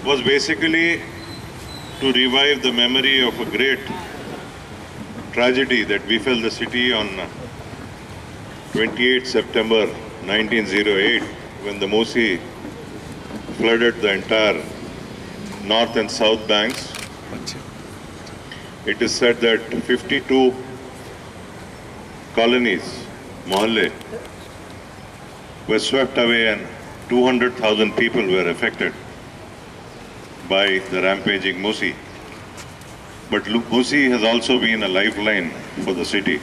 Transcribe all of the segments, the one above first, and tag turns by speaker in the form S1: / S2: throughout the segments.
S1: was basically to revive the memory of a great tragedy that befell the city on 28 September 1908 when the Musi flooded the entire north and south banks. It is said that 52 colonies, mohalle, were swept away and 200,000 people were affected by the rampaging Musi. But Musi has also been a lifeline for the city.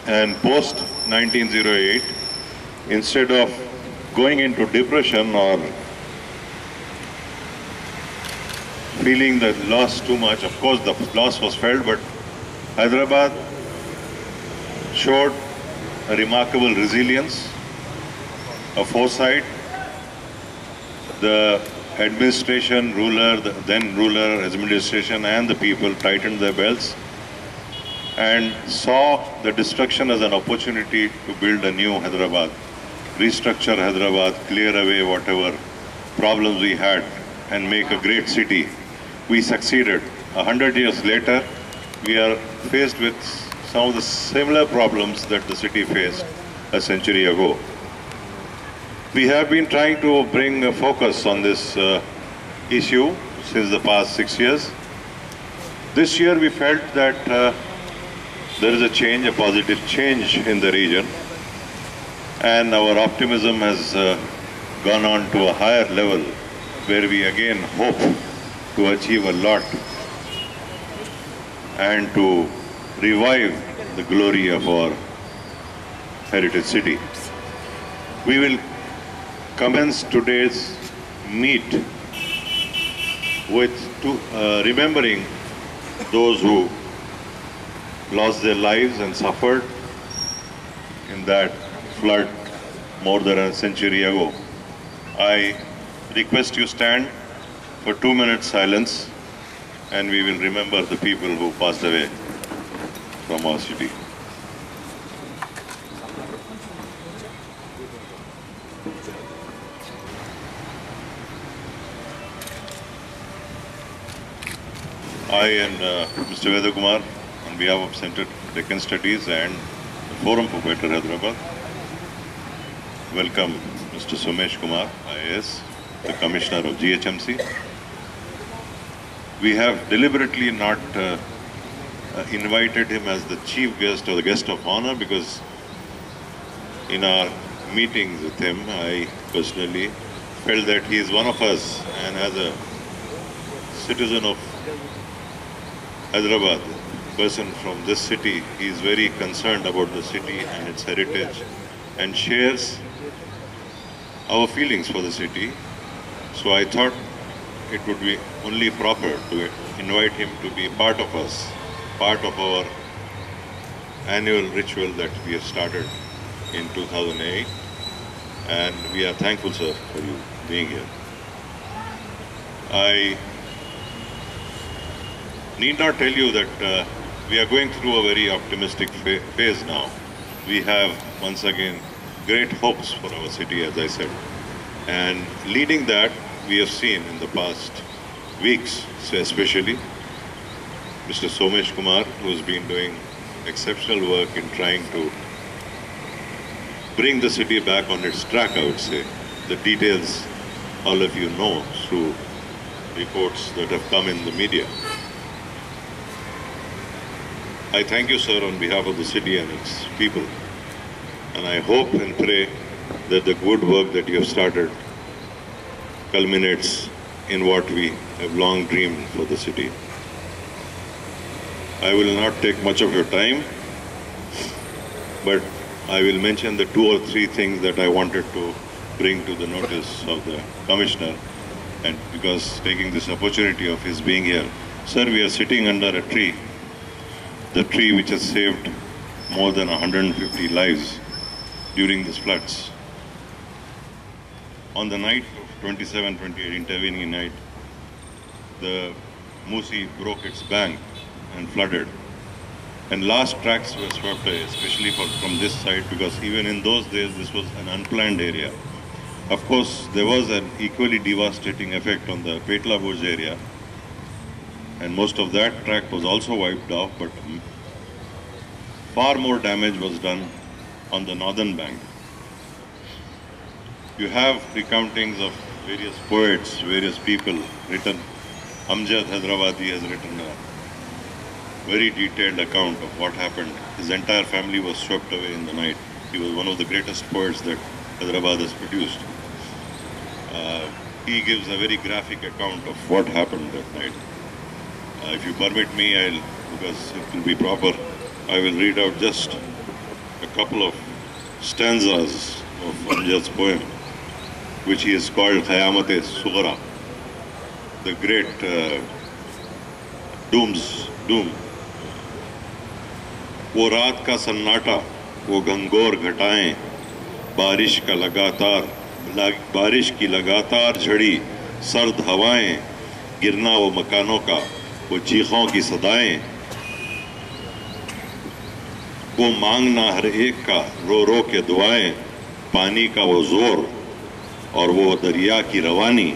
S1: And post 1908, instead of going into depression or feeling the loss too much, of course the loss was felt, but Hyderabad showed a remarkable resilience, a foresight. The administration, the then ruler, administration and the people tightened their belts and saw the destruction as an opportunity to build a new Hyderabad, restructure Hyderabad, clear away whatever problems we had and make a great city. We succeeded. 100 years later, we are faced with some of the similar problems that the city faced a century ago. We have been trying to bring a focus on this issue since the past 6 years. This year we felt that there is a change, a positive change in the region, and our optimism has gone on to a higher level where we again hope to achieve a lot and to revive the glory of our heritage city. We will commence today's meet with remembering those who lost their lives and suffered in that flood more than a century ago. I request you stand for 2 minutes silence and we will remember the people who passed away from our city. I and Mr. Veda Kumar, on behalf of Center Deccan Studies and the Forum for Better Hyderabad, welcome Mr. Somesh Kumar, IAS, the Commissioner of GHMC. We have deliberately not invited him as the chief guest or the guest of honor because in our meetings with him, I personally felt that he is one of us, and as a citizen of Hyderabad, person from this city, he is very concerned about the city and its heritage and shares our feelings for the city. So I thought it would be only proper to invite him to be part of us, part of our annual ritual that we have started in 2008. And we are thankful, sir, for you being here. I need not tell you that we are going through a very optimistic phase now. We have, once again, great hopes for our city, as I said. And leading that, we have seen in the past weeks, especially, Mr. Somesh Kumar, who has been doing exceptional work in trying to bring the city back on its track, I would say. The details all of you know through reports that have come in the media. I thank you, sir, on behalf of the city and its people. And I hope and pray that the good work that you have started culminates in what we have long dreamed for the city. I will not take much of your time, but I will mention the 2 or 3 things that I wanted to bring to the notice of the Commissioner, and because taking this opportunity of his being here. Sir, we are sitting under a tree, the tree which has saved more than 150 lives during these floods. On the night of 27-28, intervening night, the Musi broke its bank and flooded. And last tracks were swept away, especially from this side, because even in those days, this was an unplanned area. Of course, there was an equally devastating effect on the Petla Bhuj area, and most of that tract was also wiped off, but far more damage was done on the northern bank. You have recountings of various poets, various people written. Amjad Hyderabadi has written a very detailed account of what happened. His entire family was swept away in the night. He was one of the greatest poets that Hyderabad has produced. He gives a very graphic account of what happened that night. If you permit me, because it will be proper, I will read out just a couple of stanzas of Amjad's poem, which he has called Khayamat-e-Sughra, the great doom. वो रात का सन्नाटा, वो घंघोर घटाएं, बारिश की लगातार झड़ी सर्द हवाएं, गिरना वो मकानों का, वो चीखों की सदाएं, वो मांगना हर एक का रो रो के दुआएं, पानी का वो जोर और वो दरिया की रवानी,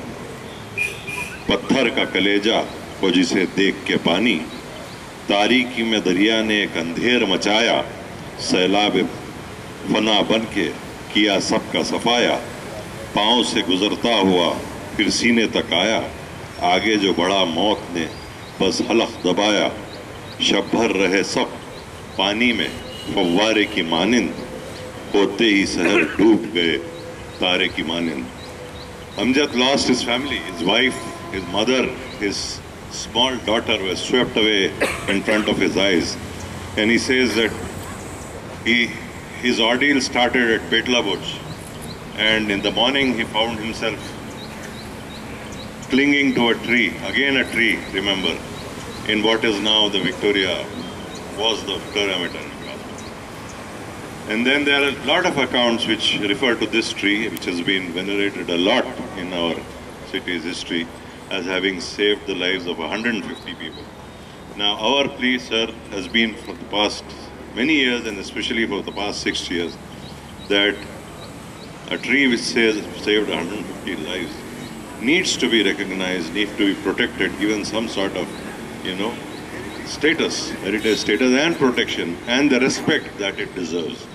S1: पत्थर का कलेजा वो जिसे देख के पानी, तारीकी में दरिया ने एक अंधेर मचाया, सैलाब फना बन के किया सबका सफाया, पाँव से गुजरता हुआ फिर सीने तक आया, आगे जो बढ़ा मौत ने बस हलक दबाया, शब भर रहे सब पानी में फव्वारे की मानिंद, होते ही शहर डूब गए तारे की मानिंद. Amjad lost his family, his wife, his mother, his small daughter were swept away in front of his eyes. And he says that his ordeal started at Petla Bhuj, and in the morning he found himself clinging to a tree, again a tree, remember, in what is now the Victoria Maternity. And then there are a lot of accounts which refer to this tree, which has been venerated a lot in our city's history as having saved the lives of 150 people. Now, our plea, sir, has been for the past many years, and especially for the past 6 years, that a tree which saved 150 lives needs to be recognized, needs to be protected, given some sort of, status, heritage status and protection, and the respect that it deserves.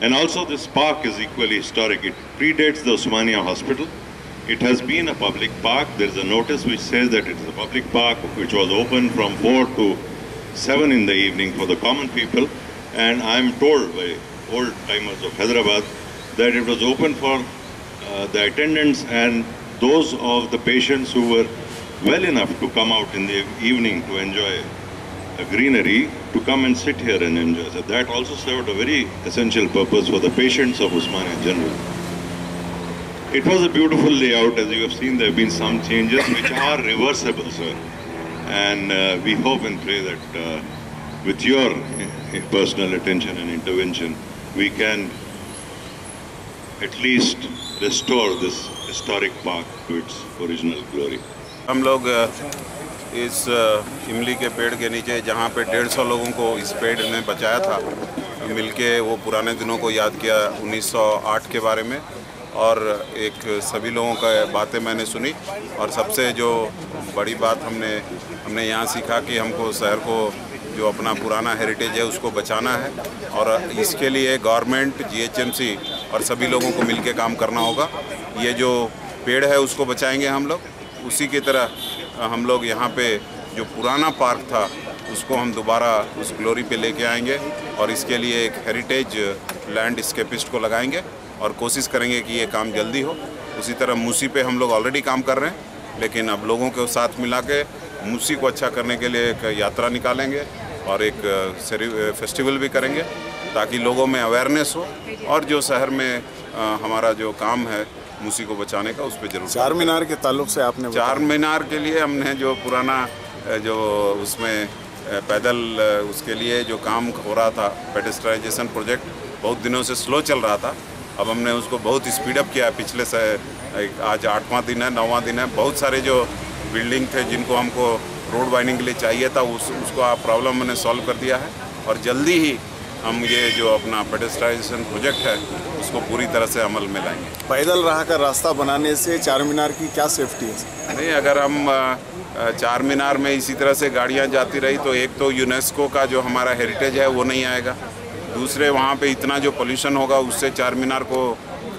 S1: And also this park is equally historic. It predates the Osmania Hospital. It has been a public park. There is a notice which says that it is a public park which was open from 4 to 7 in the evening for the common people. And I am told by old timers of Hyderabad that it was open for the attendants and those of the patients who were well enough to come out in the evening to enjoy the greenery, to come and sit here and enjoy. So that also served a very essential purpose for the patients of Osmania General. It was a beautiful layout. As you have seen, there have been some changes which are reversible, sir. And we hope and pray that with your personal attention and intervention, we can at least restore this historic park to its original glory.
S2: हम लोग इस इमली के पेड़ के नीचे, जहाँ पे 150 लोगों को इस पेड़ ने बचाया था, मिलके वो पुराने दिनों को याद किया 1908 के बारे में, और एक सभी लोगों का बातें मैंने सुनी। और सबसे जो बड़ी बात हमने यहाँ सीखा कि हमको शहर को जो अपना पुराना हेरिटेज है उसको बचाना है, और इसके लिए गवर्नमेंट, GHMC और सभी लोगों को मिलके काम करना होगा। ये जो पेड़ है उसको बचाएंगे हम लोग, उसी की तरह हम लोग यहाँ पे जो पुराना पार्क था उसको हम दोबारा उस ग्लोरी पे लेके आएंगे, और इसके लिए एक हेरिटेज लैंडस्केपिस्ट को लगाएंगे और कोशिश करेंगे कि ये काम जल्दी हो। उसी तरह मूसी पे हम लोग ऑलरेडी काम कर रहे हैं, लेकिन अब लोगों के साथ मिला के मूसी को अच्छा करने के लिए एक यात्रा निकालेंगे और एक फेस्टिवल भी करेंगे, ताकि लोगों में अवेयरनेस हो, और जो शहर में हमारा जो काम है मूसी को बचाने का, उस पर जरूर।
S3: चार मीनार के ताल्लुक से आपने
S2: चार मीनार के लिए हमने जो पुराना जो उसमें पैदल उसके लिए जो काम हो रहा था, पेडेस्ट्राइजेशन प्रोजेक्ट बहुत दिनों से स्लो चल रहा था, अब हमने उसको बहुत स्पीडअप किया। पिछले से आज 8वां दिन है, 9वां दिन है। बहुत सारे जो बिल्डिंग थे जिनको हमको रोड वाइनिंग के लिए चाहिए था, उसको प्रॉब्लम मैंने सॉल्व कर दिया है, और जल्दी ही हम ये जो अपना पेडेस्ट्राइजेशन प्रोजेक्ट है उसको पूरी तरह से अमल में लाएंगे।
S3: पैदल राह का रास्ता बनाने से चार मीनार की क्या सेफ्टी है?
S2: नहीं, अगर हम चार मीनार में इसी तरह से गाड़ियां जाती रही तो एक तो यूनेस्को का जो हमारा हेरिटेज है वो नहीं आएगा, दूसरे वहाँ पे इतना जो पोल्यूशन होगा उससे चार मीनार को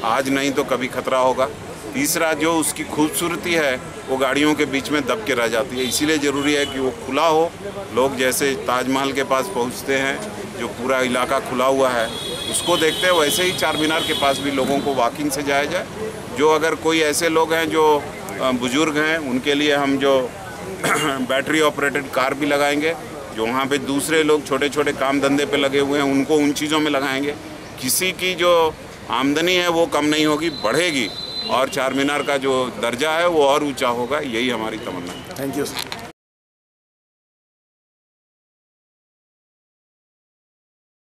S2: आज नहीं तो कभी खतरा होगा, तीसरा जो उसकी खूबसूरती है वो गाड़ियों के बीच में दब के रह जाती है। इसीलिए ज़रूरी है कि वो खुला हो। लोग जैसे ताजमहल के पास पहुँचते हैं, जो पूरा इलाका खुला हुआ है उसको देखते हैं, वैसे ही चार मीनार के पास भी लोगों को वॉकिंग से जाया जाए। जो अगर कोई ऐसे लोग हैं जो बुज़ुर्ग हैं उनके लिए हम जो बैटरी ऑपरेटेड कार भी लगाएंगे, जो वहाँ पे दूसरे लोग छोटे छोटे काम धंधे पे लगे हुए हैं उनको उन चीज़ों में लगाएंगे। किसी की जो आमदनी है वो कम नहीं होगी, बढ़ेगी और चार मीनार का जो दर्जा है वो और ऊंचा होगा। यही हमारी तमन्ना है।
S3: Thank you sir.